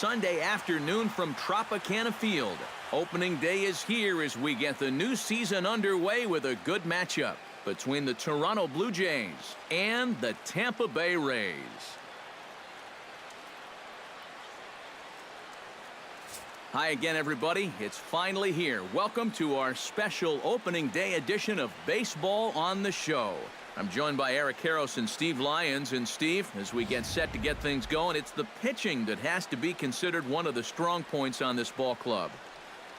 Sunday afternoon from Tropicana Field. Opening day is here as we get the new season underway with a good matchup between the Toronto Blue Jays and the Tampa Bay Rays. Hi again, everybody. It's finally here. Welcome to our special opening day edition of Baseball on the Show. I'm joined by Eric Karros and Steve Lyons. And Steve, as we get set to get things going, it's the pitching that has to be considered one of the strong points on this ball club.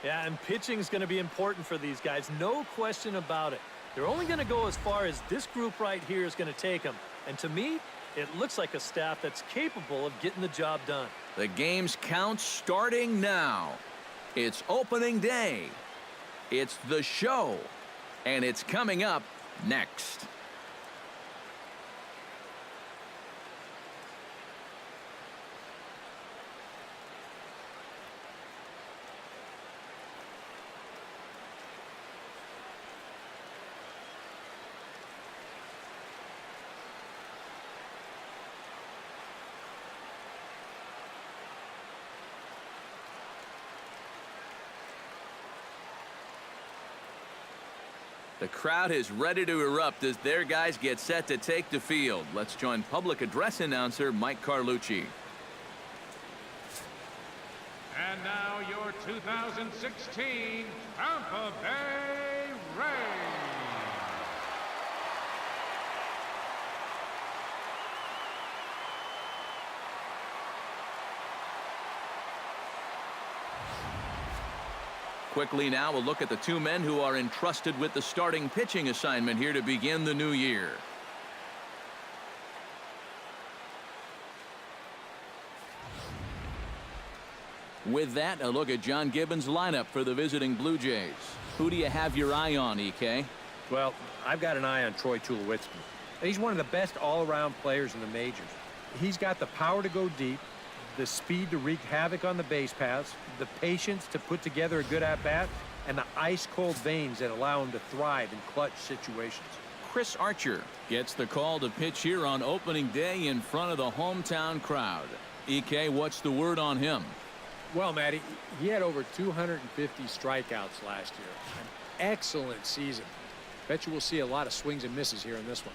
Yeah, and pitching is going to be important for these guys. No question about it. They're only going to go as far as this group right here is going to take them. And to me, it looks like a staff that's capable of getting the job done. The game's count starting now. It's opening day. It's the show. And it's coming up next. The crowd is ready to erupt as their guys get set to take the field. Let's join public address announcer Mike Carlucci. And now your 2016 Tampa Bay Rays. Quickly now, we'll look at the two men who are entrusted with the starting pitching assignment here to begin the new year. With that, a look at John Gibbons' lineup for the visiting Blue Jays. Who do you have your eye on, EK? Well, I've got an eye on Troy Tulowitzki. He's one of the best all-around players in the majors. He's got the power to go deep, the speed to wreak havoc on the base paths, the patience to put together a good at-bat, and the ice-cold veins that allow him to thrive in clutch situations. Chris Archer gets the call to pitch here on opening day in front of the hometown crowd. EK, what's the word on him? Well, Matty, he had over 250 strikeouts last year. An excellent season. Bet you we'll see a lot of swings and misses here in this one.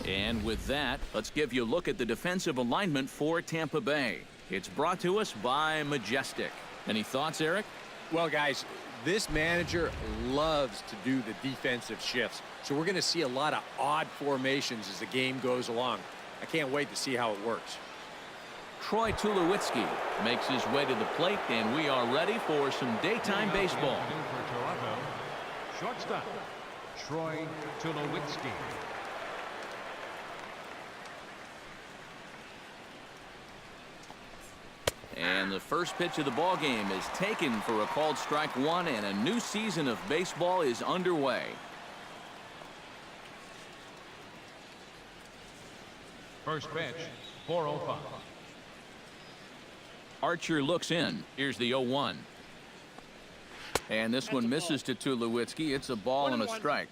And with that, let's give you a look at the defensive alignment for Tampa Bay. It's brought to us by Majestic. Any thoughts, Eric? Well, guys, this manager loves to do the defensive shifts. So we're going to see a lot of odd formations as the game goes along. I can't wait to see how it works. Troy Tulowitzki makes his way to the plate, and we are ready for some daytime baseball. For Toronto, shortstop, Troy Tulowitzki. And the first pitch of the ball game is taken for a called strike one, and a new season of baseball is underway. First pitch, 4:05. Archer looks in. Here's the 0-1. And this one misses to Tulowitzki. It's a ball and a strike.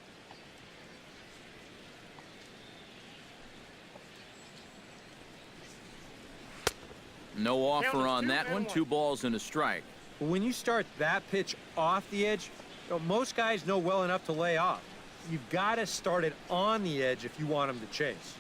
No offer on that one. 2 balls and a strike. When you start that pitch off the edge, most guys know well enough to lay off. You've got to start it on the edge if you want them to chase.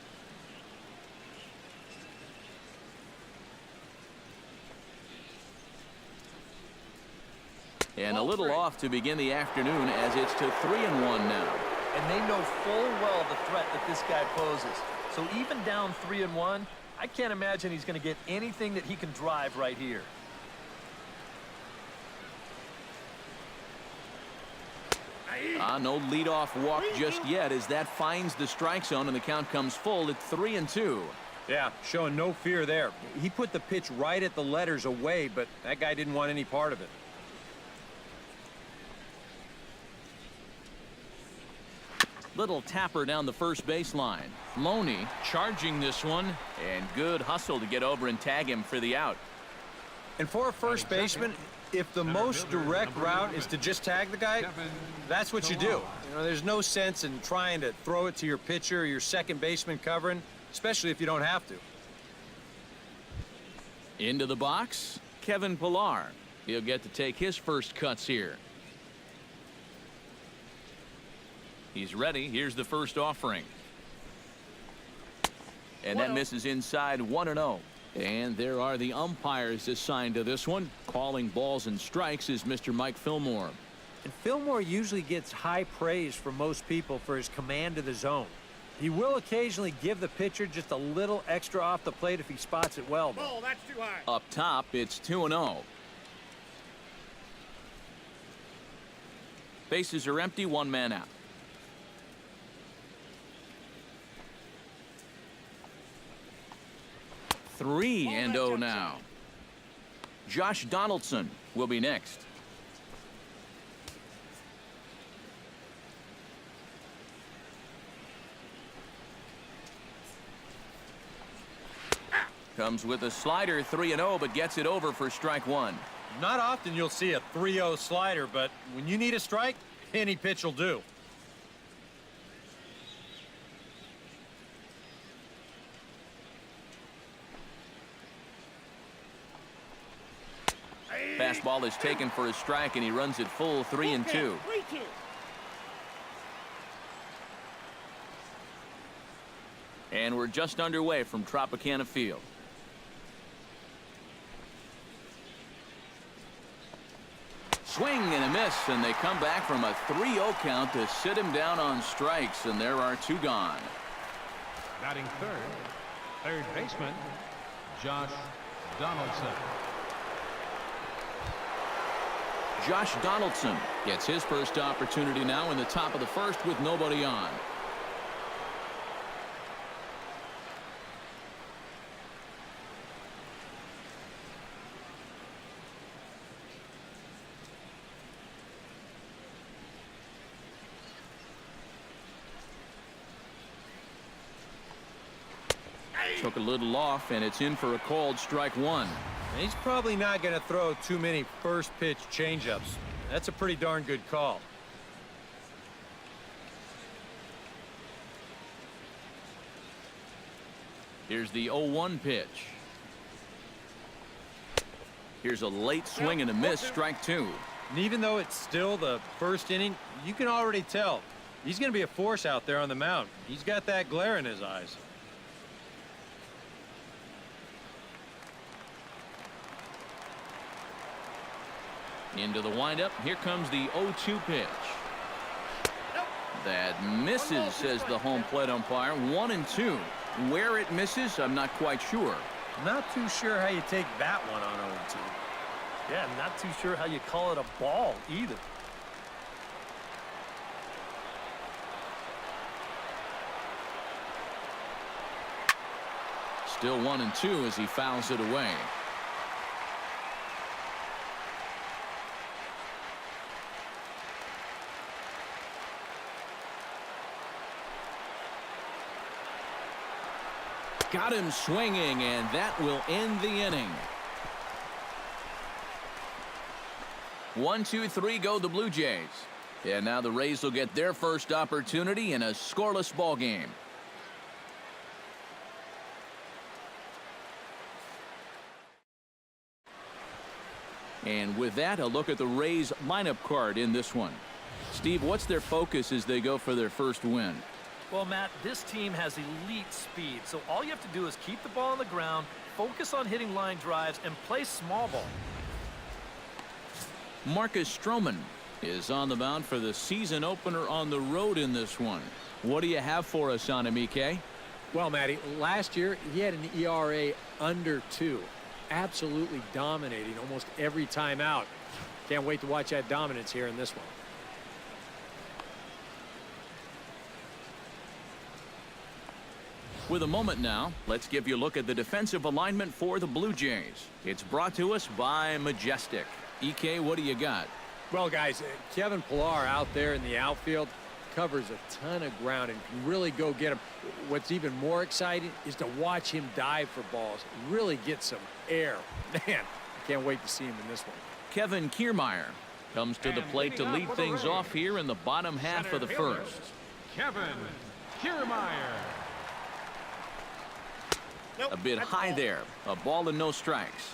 And a little off to begin the afternoon as it's to 3-1 now. And they know full well the threat that this guy poses. So even down 3-1, I can't imagine he's going to get anything that he can drive right here. No leadoff walk just yet as that finds the strike zone and the count comes full at 3-2. Yeah, showing no fear there. He put the pitch right at the letters away, but that guy didn't want any part of it. Little tapper down the first baseline. Loney charging this one, and good hustle to get over and tag him for the out. And for a first baseman, if the most direct route is to just tag the guy, that's what you do. You know, there's no sense in trying to throw it to your pitcher or your second baseman covering, especially if you don't have to. Into the box, Kevin Pillar. He'll get to take his first cuts here. He's ready. Here's the first offering. And that misses inside 1-0. And there are the umpires assigned to this one. Calling balls and strikes is Mr. Mike Fillmore. And Fillmore usually gets high praise from most people for his command of the zone. He will occasionally give the pitcher just a little extra off the plate if he spots it well. Oh, that's too high. Up top, it's 2-0. Bases are empty, one man out. Three and 0 now. Josh Donaldson will be next. Comes with a slider, 3-0, but gets it over for strike one. Not often you'll see a 3-0 slider, but when you need a strike, any pitch will do. Fastball is taken for a strike, and he runs it full 3-2. 3-2. And we're just underway from Tropicana Field. Swing and a miss, and they come back from a 3-0 count to sit him down on strikes, and there are two gone. Batting third baseman, Josh Donaldson. Josh Donaldson gets his first opportunity now in the top of the first with nobody on. Took a little off, and it's in for a called strike one. He's probably not going to throw too many first pitch changeups. That's a pretty darn good call. Here's the 0-1 pitch. Here's a late swing and a miss, strike two. And even though it's still the first inning, you can already tell he's going to be a force out there on the mound. He's got that glare in his eyes. Into the windup. Here comes the 0-2 pitch. That misses, says the home plate umpire. 1-2. Where it misses, I'm not quite sure. Not too sure how you take that one on 0-2. Yeah, I'm not too sure how you call it a ball either. Still 1-2 as he fouls it away. Got him swinging, and that will end the inning. 1, 2, 3 go the Blue Jays. And now the Rays will get their first opportunity in a scoreless ball game. And with that, a look at the Rays lineup card in this one. Steve, what's their focus as they go for their first win? Well, Matt, this team has elite speed, so all you have to do is keep the ball on the ground, focus on hitting line drives, and play small ball. Marcus Stroman is on the mound for the season opener on the road in this one. What do you have for us on him, EK? Well, Matty, last year he had an ERA under 2. Absolutely dominating almost every time out. Can't wait to watch that dominance here in this one. With a moment now, let's give you a look at the defensive alignment for the Blue Jays. It's brought to us by Majestic. EK, what do you got? Well, guys, Kevin Pillar out there in the outfield covers a ton of ground and can really go get him. What's even more exciting is to watch him dive for balls, really get some air. Man, I can't wait to see him in this one. Kevin Kiermaier comes to the plate to lead things off here in the bottom half of the first. Kevin Kiermaier. A bit high there. A ball and no strikes.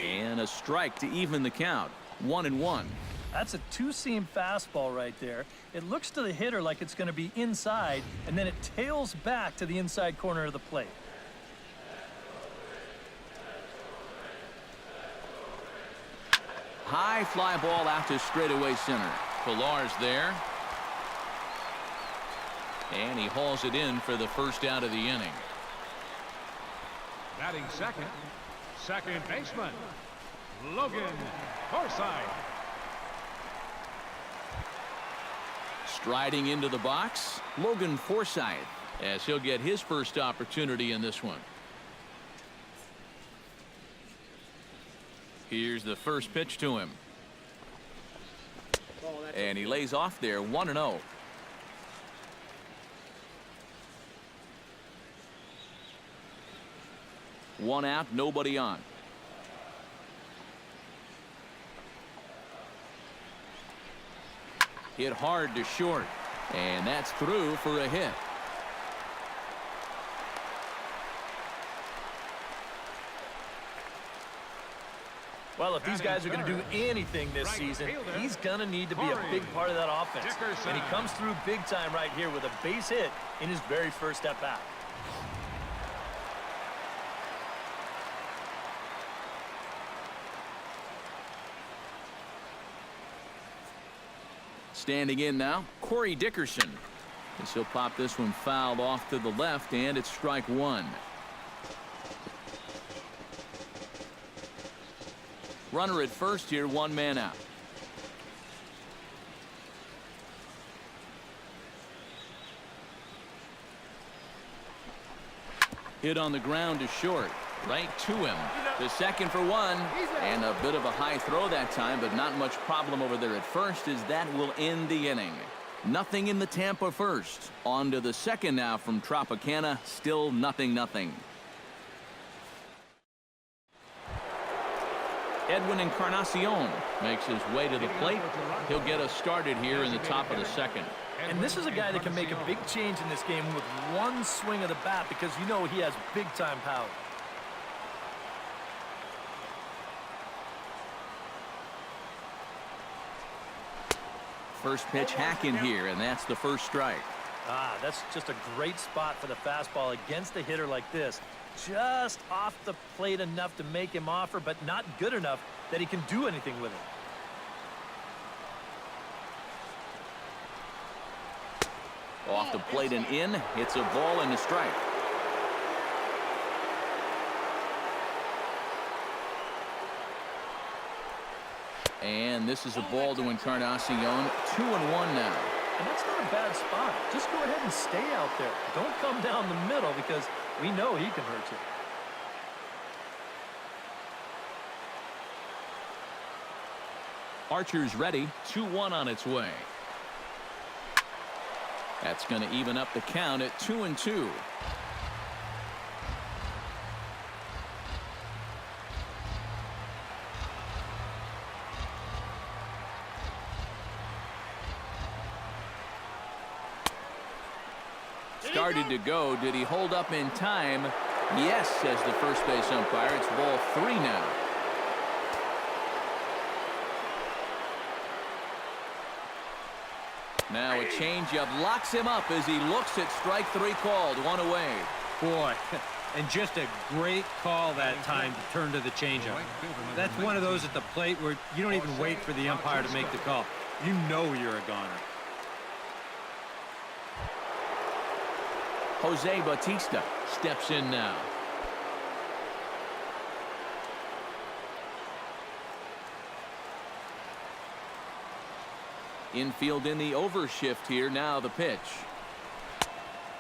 And a strike to even the count. 1-1. That's a two-seam fastball right there. It looks to the hitter like it's going to be inside, and then it tails back to the inside corner of the plate. High fly ball out to straightaway center. Pillar's there. And he hauls it in for the first out of the inning. Batting second, second baseman, Logan Forsythe. Striding into the box, Logan Forsythe, as he'll get his first opportunity in this one. Here's the first pitch to him. And he lays off there, 1-0. One out, nobody on. Hit hard to short, and that's through for a hit. Well, if these guys are going to do anything this season, he's going to need to be a big part of that offense. And he comes through big time right here with a base hit in his very first at bat. Standing in now, Corey Dickerson. As he'll pop this one fouled off to the left, and it's strike one. Runner at first here, one man out. Hit on the ground to short. Right to him. The second for one. And a bit of a high throw that time, but not much problem over there at first, as that will end the inning. Nothing in the Tampa first. On to the second now from Tropicana. Still 0-0. Edwin Encarnacion makes his way to the plate. He'll get us started here in the top of the second. And this is a guy that can make a big change in this game with one swing of the bat, because you know he has big-time power. First pitch hacking here, and that's the first strike. That's just a great spot for the fastball against a hitter like this. Just off the plate enough to make him offer, but not good enough that he can do anything with it. Off the plate and in. It's a ball and a strike. And this is a ball to Encarnacion. 2-1 now. And that's not a bad spot. Just go ahead and stay out there. Don't come down the middle, because we know he can hurt you. Archer's ready. 2-1 on its way. That's going to even up the count at 2-2. Started to go. Did he hold up in time? Yes, says the first base umpire. It's ball 3 now. Now a changeup locks him up as he looks at strike 3 called. 1 away. Boy, and just a great call that time to turn to the changeup. That's one of those at the plate where you don't even wait for the umpire to make the call. You know you're a goner. Jose Bautista steps in now. Infield in the overshift here. Now the pitch.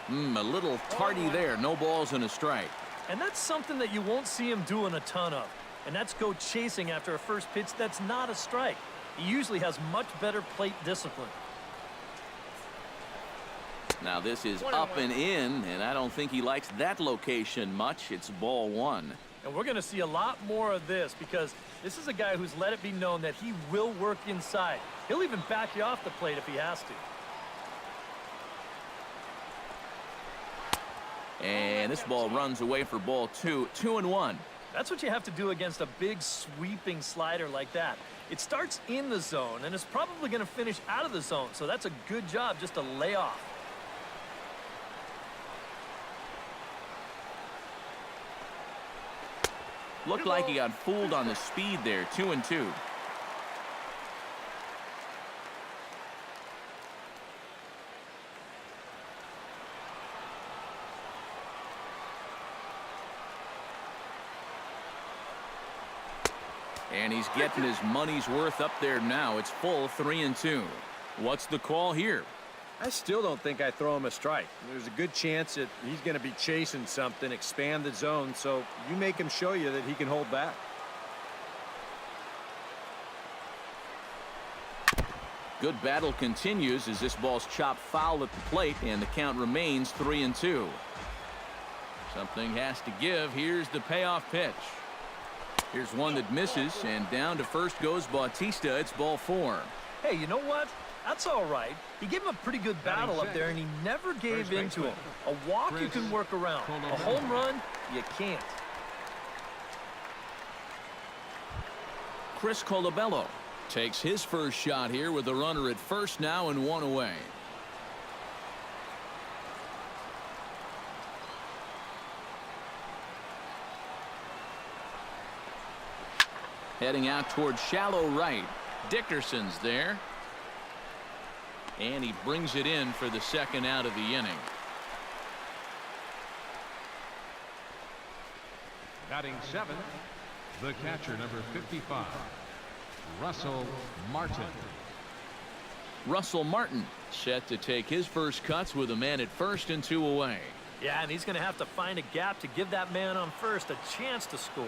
A little tardy there. No balls and a strike. And that's something that you won't see him doing a ton of. And that's go chasing after a first pitch that's not a strike. He usually has much better plate discipline. Now this is up and in, and I don't think he likes that location much. It's ball one. And we're going to see a lot more of this because this is a guy who's let it be known that he will work inside. He'll even back you off the plate if he has to. And this ball runs away for ball two. 2-1. That's what you have to do against a big sweeping slider like that. It starts in the zone, and it's probably going to finish out of the zone, so that's a good job just to lay off. Looked like he got fooled on the speed there. 2-2. And he's getting his money's worth up there now. It's full 3-2. What's the call here? I still don't think I throw him a strike. There's a good chance that he's going to be chasing something, expand the zone, so you make him show you that he can hold back. Good battle continues as this ball's chopped foul at the plate, and the count remains 3-2. Something has to give. Here's the payoff pitch. Here's one that misses, and down to first goes Bautista. It's ball four. Hey, you know what? That's all right. He gave him a pretty good battle up there, and he never gave in to him. A walk you can work around. A home run, you can't. Chris Colabello takes his first shot here with the runner at first now and one away. Heading out towards shallow right. Dickerson's there. And he brings it in for the second out of the inning. Batting seventh, the catcher, number 55, Russell Martin. Russell Martin set to take his first cuts with a man at first and two away. Yeah, and he's going to have to find a gap to give that man on first a chance to score.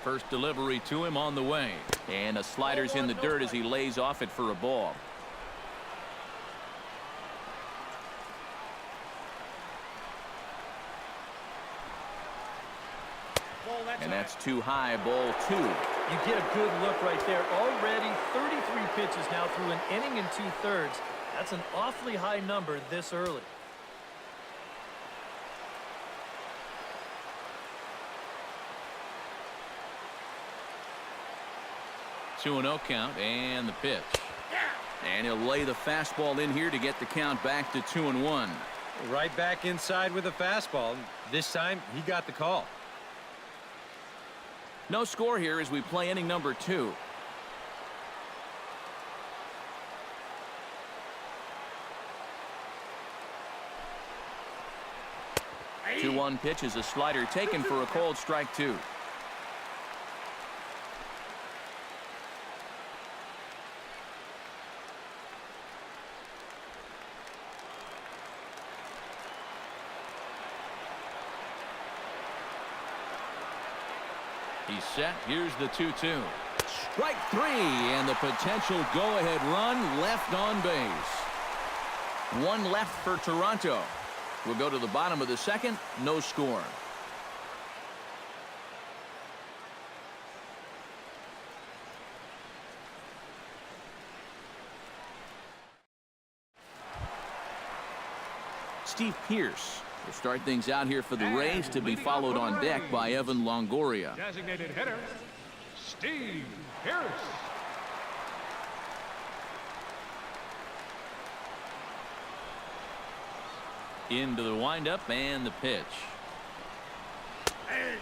First delivery to him on the way. And a slider's in the dirt as he lays off it for a ball. And that's too high, ball two. You get a good look right there. Already 33 pitches now through an inning and 2/3. That's an awfully high number this early. 2-0 count, and the pitch. And he'll lay the fastball in here to get the count back to 2-1. Right back inside with a fastball. This time he got the call. No score here as we play inning number 2. Hey. 2-1 pitch is a slider taken for a called strike 2. He's set. Here's the 2-2. Strike 3, and the potential go-ahead run left on base. One left for Toronto. We'll go to the bottom of the second. No score. Steve Pearce will start things out here for the Rays, to be followed on deck by Evan Longoria. Designated hitter, Steve Pearce. Into the windup and the pitch.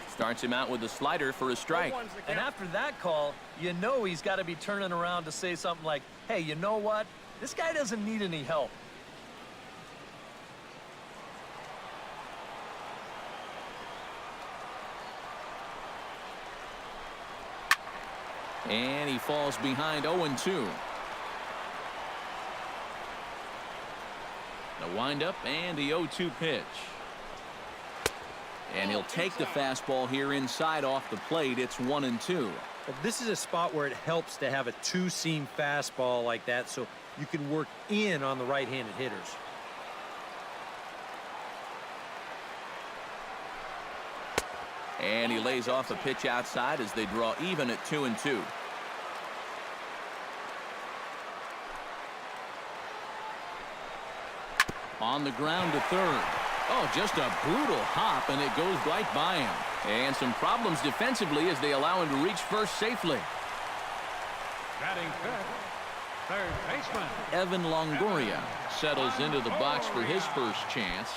Starts him out with a slider for a strike. And after that call, you know he's got to be turning around to say something like, hey, you know what? This guy doesn't need any help. And he falls behind 0-2. The windup and the 0-2 pitch. And he'll take the fastball here inside off the plate. It's 1-2. But this is a spot where it helps to have a two-seam fastball like that, so you can work in on the right-handed hitters. And he lays off a pitch outside as they draw even at 2-2. On the ground to third. Oh, just a brutal hop, and it goes right by him. And some problems defensively as they allow him to reach first safely. Batting fifth, third baseman. Evan Longoria settles into the box for his first chance.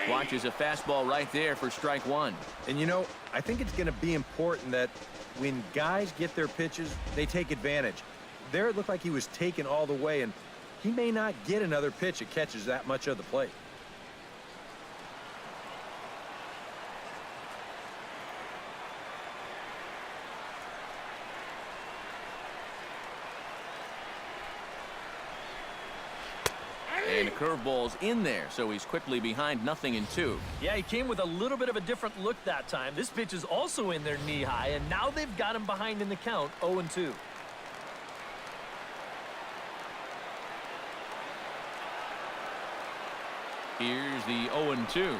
Watches a fastball right there for strike one. And, you know, I think it's going to be important that when guys get their pitches, they take advantage. There it looked like he was taken all the way, and he may not get another pitch that catches that much of the plate. And the curveball's in there, so he's quickly behind 0-2. Yeah, he came with a little bit of a different look that time. This pitch is also in there knee-high, and now they've got him behind in the count, 0-2. Here's the 0-2.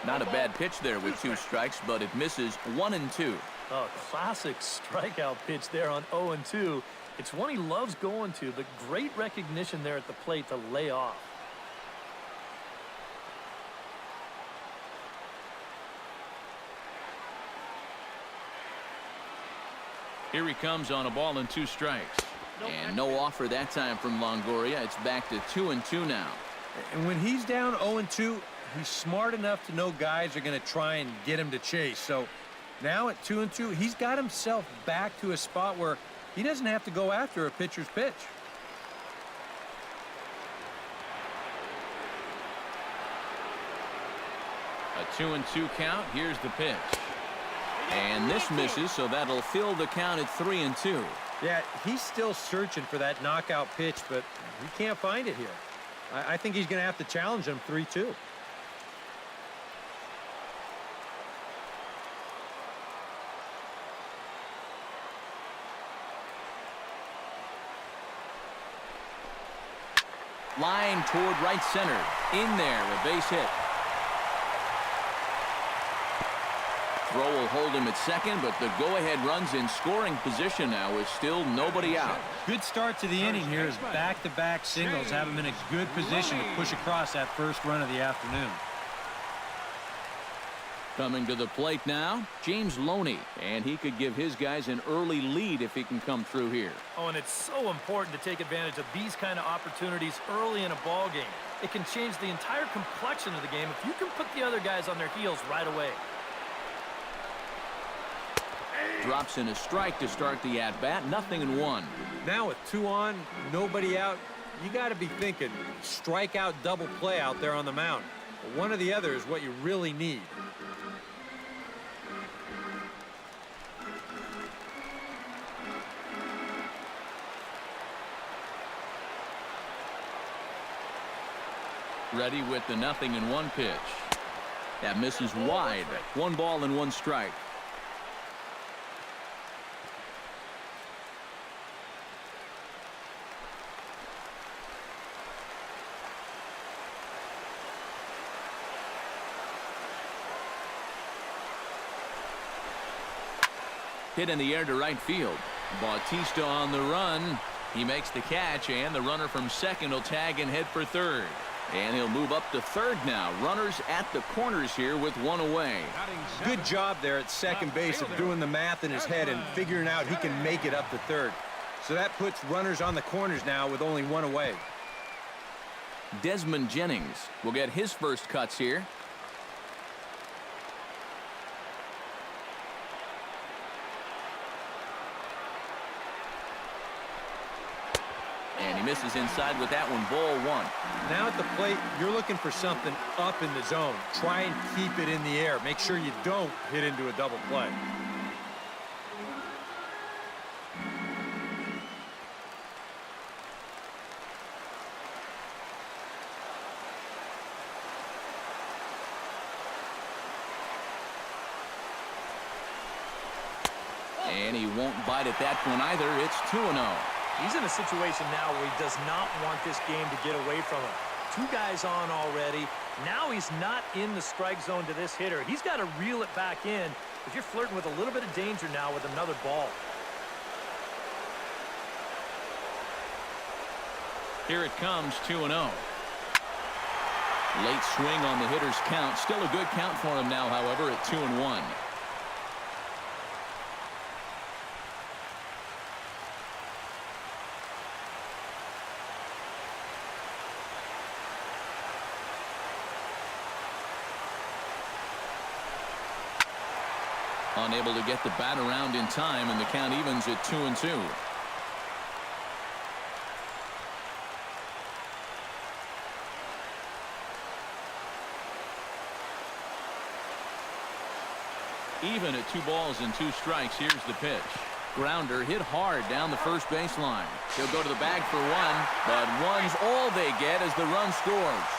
Not a bad pitch there with 2 strikes, but it misses 1-2. Oh, classic strikeout pitch there on 0-2. It's one he loves going to, but great recognition there at the plate to lay off. Here he comes on a ball and 2 strikes. And no offer that time from Longoria. It's back to 2-2 now. And when he's down 0-2, he's smart enough to know guys are going to try and get him to chase. So now at 2-2, he's got himself back to a spot where he doesn't have to go after a pitcher's pitch. A 2-2 count. Here's the pitch. And this misses, so that'll fill the count at 3-2. Yeah, he's still searching for that knockout pitch, but he can't find it here. I think he's going to have to challenge him 3-2. Line toward right center. In there, a base hit. Throw will hold him at second, but the go-ahead run's in scoring position now with still nobody out. Good start to the inning here as back-to-back singles have him in a good position to push across that first run of the afternoon. Coming to the plate now, James Loney, and he could give his guys an early lead if he can come through here. Oh, and it's so important to take advantage of these kind of opportunities early in a ball game. It can change the entire complexion of the game if you can put the other guys on their heels right away. Drops in a strike to start the at-bat, 0-1. Now with 2 on, nobody out, you got to be thinking strikeout double play out there on the mound. One or the other is what you really need. Ready with the 0-1 pitch. That misses wide. 1 ball and 1 strike. Hit in the air to right field. Bautista on the run. He makes the catch, and the runner from second will tag and head for third. And he'll move up to third now. Runners at the corners here with 1 away. Good job there at second base of doing the math in his head and figuring out he can make it up to third. So that puts runners on the corners now with only 1 away. Desmond Jennings will get his first cuts here. And he misses inside with that one. Ball one. Now at the plate, you're looking for something up in the zone. Try and keep it in the air. Make sure you don't hit into a double play. And he won't bite at that one either. It's 2-0. He's in a situation now where he does not want this game to get away from him. Two guys on already. Now he's not in the strike zone to this hitter. He's got to reel it back in, but you're flirting with a little bit of danger now with another ball. Here it comes, 2-0. Late swing on the hitter's count. Still a good count for him now, however, at 2-1. Unable to get the bat around in time, and the count evens at 2-2. Even at 2 balls and 2 strikes. Here's the pitch. Grounder hit hard down the first baseline. He'll go to the bag for one, but one's all they get as the run scores.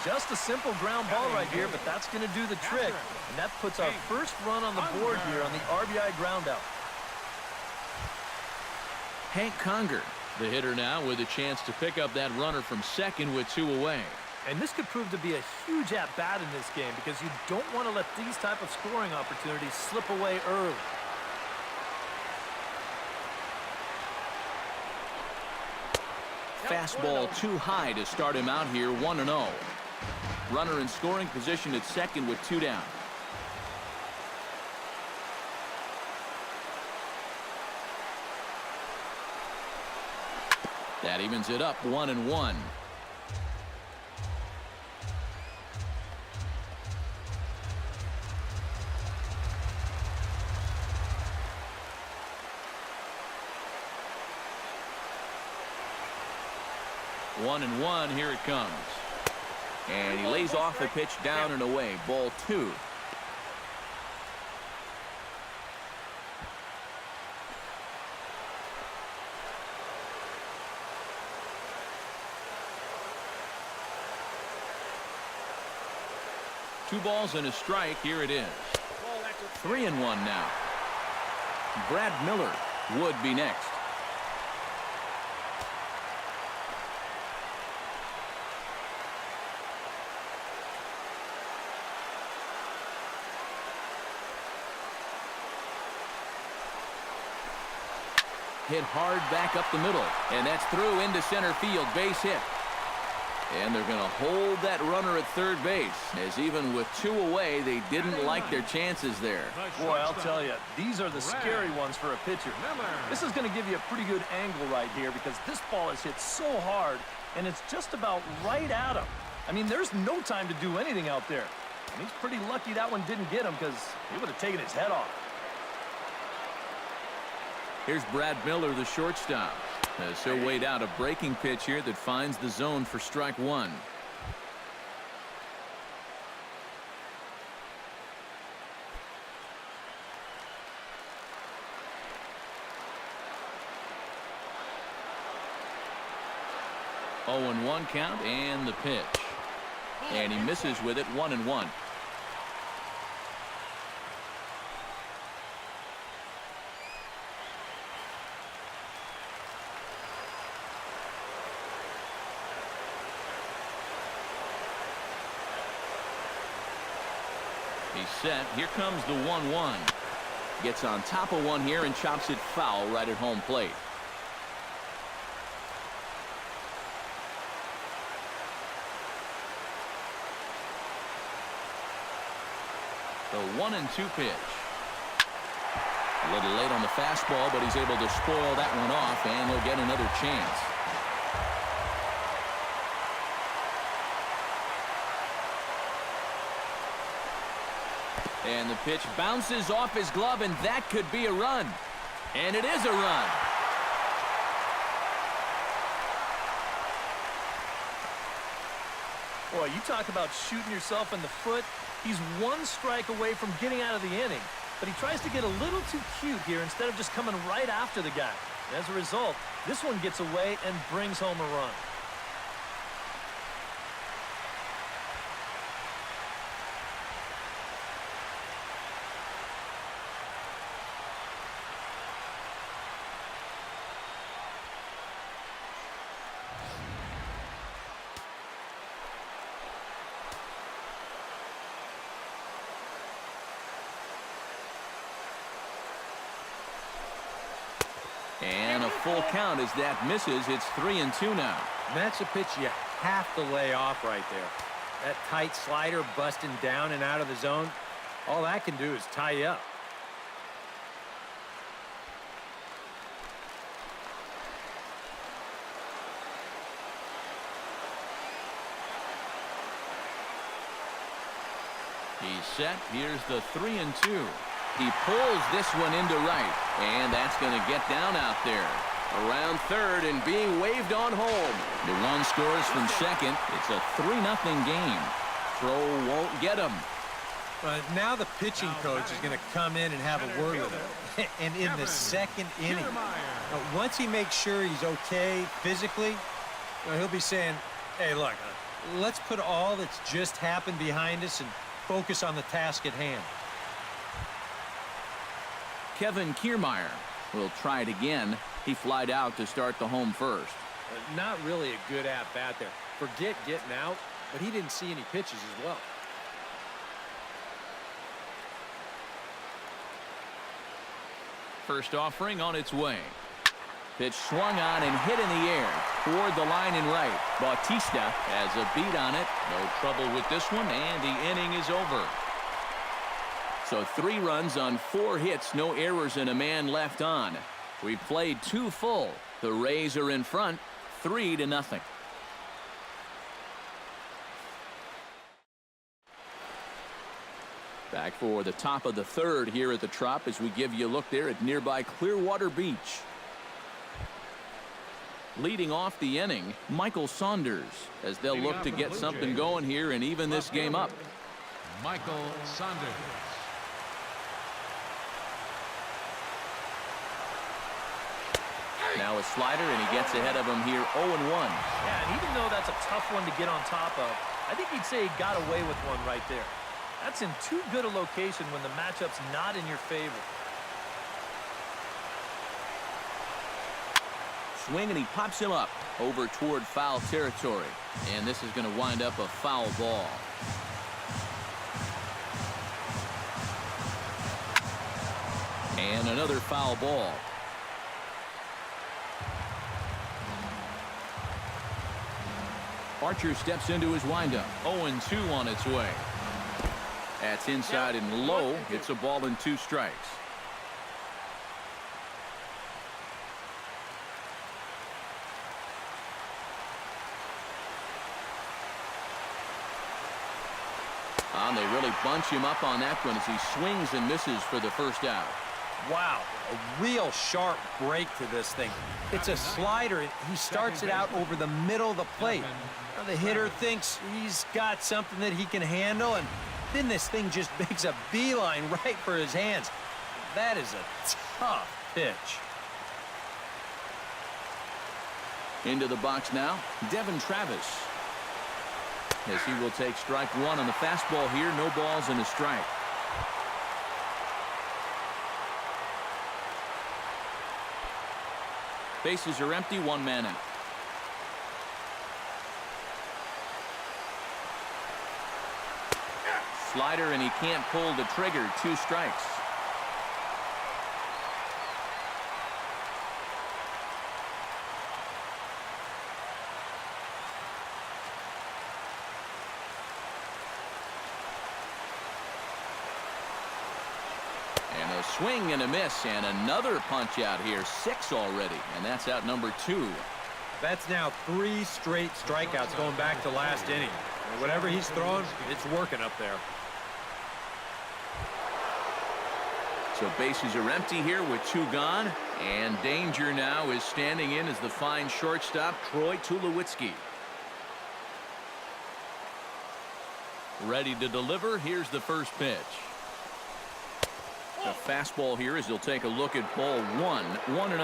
Just a simple ground ball right here, but that's going to do the trick. And that puts our first run on the board here on the RBI groundout. Hank Conger, the hitter now, with a chance to pick up that runner from second with 2 away. And this could prove to be a huge at-bat in this game because you don't want to let these type of scoring opportunities slip away early. Fastball too high to start him out here, 1-0. Runner in scoring position at second with 2 down. That evens it up, 1-1. One and one, here it comes. And he lays off the pitch down and away. Ball 2. Two balls and a strike. Here it is. 3-1 now. Brad Miller would be next. Hit hard back up the middle, and that's through into center field. Base hit. And they're going to hold that runner at third base, as even with 2 away, they didn't like their chances there. Boy, I'll tell you, these are the scary ones for a pitcher. This is going to give you a pretty good angle right here because this ball is hit so hard, and it's just about right at him. I mean, there's no time to do anything out there. And he's pretty lucky that one didn't get him because he would have taken his head off. Here's Brad Miller, the shortstop. So weighed out a breaking pitch here that finds the zone for strike 1. Oh, 0-1 count, and the pitch. And he misses with it, 1-1. He's set. Here comes the 1-1. Gets on top of one here and chops it foul right at home plate. The 1-2 pitch. A little late on the fastball, but he's able to spoil that one off, and he'll get another chance. And the pitch bounces off his glove, and that could be a run. And it is a run. Boy, you talk about shooting yourself in the foot. He's one strike away from getting out of the inning, but he tries to get a little too cute here instead of just coming right after the guy. As a result, this one gets away and brings home a run. And a full count as that misses. It's 3-2 now. And that's a pitch you have to lay off right there. That tight slider busting down and out of the zone, all that can do is tie you up. He's set. Here's the 3-2. He pulls this one into right, and that's going to get down out there. Around third and being waved on home. The run scores from second. It's a 3-0 game. Throw won't get him. Now the pitching coach is going to come in and have a word with him. And in the second inning, once he makes sure he's okay physically, he'll be saying, hey, look, let's put all that's just happened behind us and focus on the task at hand. Kevin Kiermaier will try it again. He flied out to start the home first. Not really a good at-bat there. Forget getting out, but he didn't see any pitches as well. First offering on its way. Pitch swung on and hit in the air toward the line and right. Bautista has a beat on it. No trouble with this one, and the inning is over. So 3 runs on 4 hits, no errors, and a man left on. We've played 2 full. The Rays are in front, 3-0. Back for the top of the third here at the Trop as we give you a look there at nearby Clearwater Beach. Leading off the inning, Michael Saunders, as they'll look to get something going here and even this game up. Michael Saunders. Now a slider, and he gets ahead of him here 0-1. Yeah, and even though that's a tough one to get on top of, I think he'd say he got away with one right there. That's in too good a location when the matchup's not in your favor. Swing, and he pops him up over toward foul territory. And this is going to wind up a foul ball. And another foul ball. Archer steps into his windup. 0-2 on its way. That's inside and low. It's a ball and 2 strikes. And they really bunch him up on that one as he swings and misses for the first out. Wow, a real sharp break to this thing. It's a slider. He starts it out over the middle of the plate. Now the hitter thinks he's got something that he can handle, and then this thing just makes a beeline right for his hands. That is a tough pitch. Into the box now, Devin Travis. As he will take strike 1 on the fastball here. No balls and a strike. Bases are empty, 1 man out. Slider, and he can't pull the trigger. 2 strikes. And a swing and a miss, and another punch out here. 6 already, and that's out number 2. That's now 3 straight strikeouts going back to last inning. And whatever he's throwing, it's working up there. So bases are empty here with 2 gone, and danger now is standing in as the fine shortstop Troy Tulowitzki. Ready to deliver. Here's the first pitch. The fastball here as he'll take a look at ball 1-0.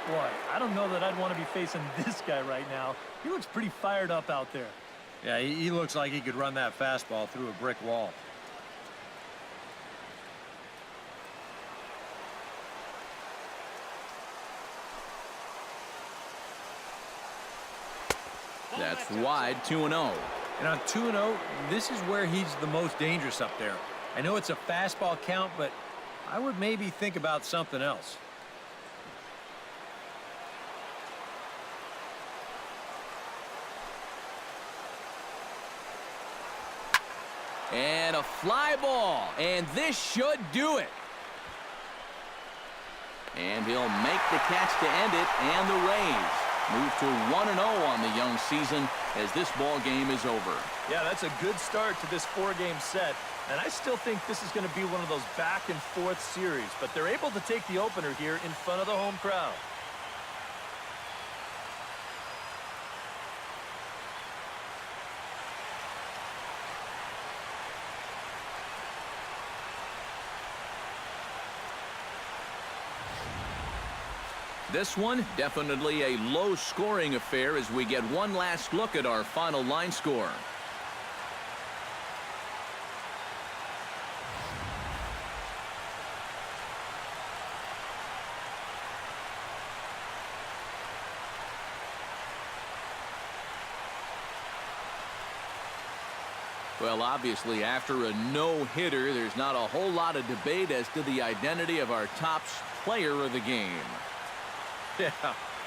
Boy, I don't know that I'd want to be facing this guy right now. He looks pretty fired up out there. Yeah, he looks like he could run that fastball through a brick wall. That's wide, 2-0. And on 2-0, this is where he's the most dangerous up there. I know it's a fastball count, but I would maybe think about something else. And a fly ball, and this should do it. And he'll make the catch to end it, and the Rays move to 1-0 on the young season as this ball game is over. Yeah, that's a good start to this 4-game set, and I still think this is going to be one of those back-and-forth series, but they're able to take the opener here in front of the home crowd. This one, definitely a low-scoring affair as we get one last look at our final line score. Well, obviously, after a no-hitter, there's not a whole lot of debate as to the identity of our top player of the game. Yeah,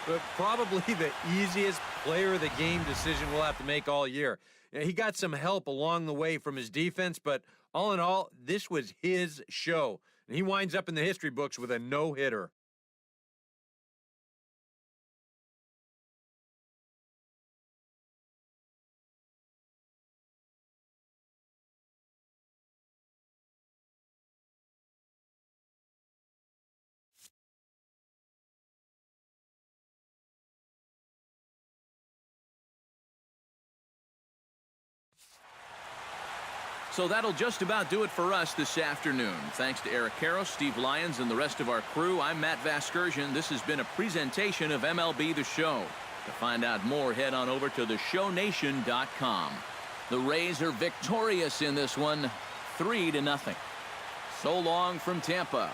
but probably the easiest player of the game decision we'll have to make all year. He got some help along the way from his defense, but all in all, this was his show. And he winds up in the history books with a no-hitter. So that'll just about do it for us this afternoon. Thanks to Eric Karros, Steve Lyons, and the rest of our crew. I'm Matt Vasgersian. This has been a presentation of MLB The Show. To find out more, head on over to theshownation.com. The Rays are victorious in this one, 3-0. So long from Tampa.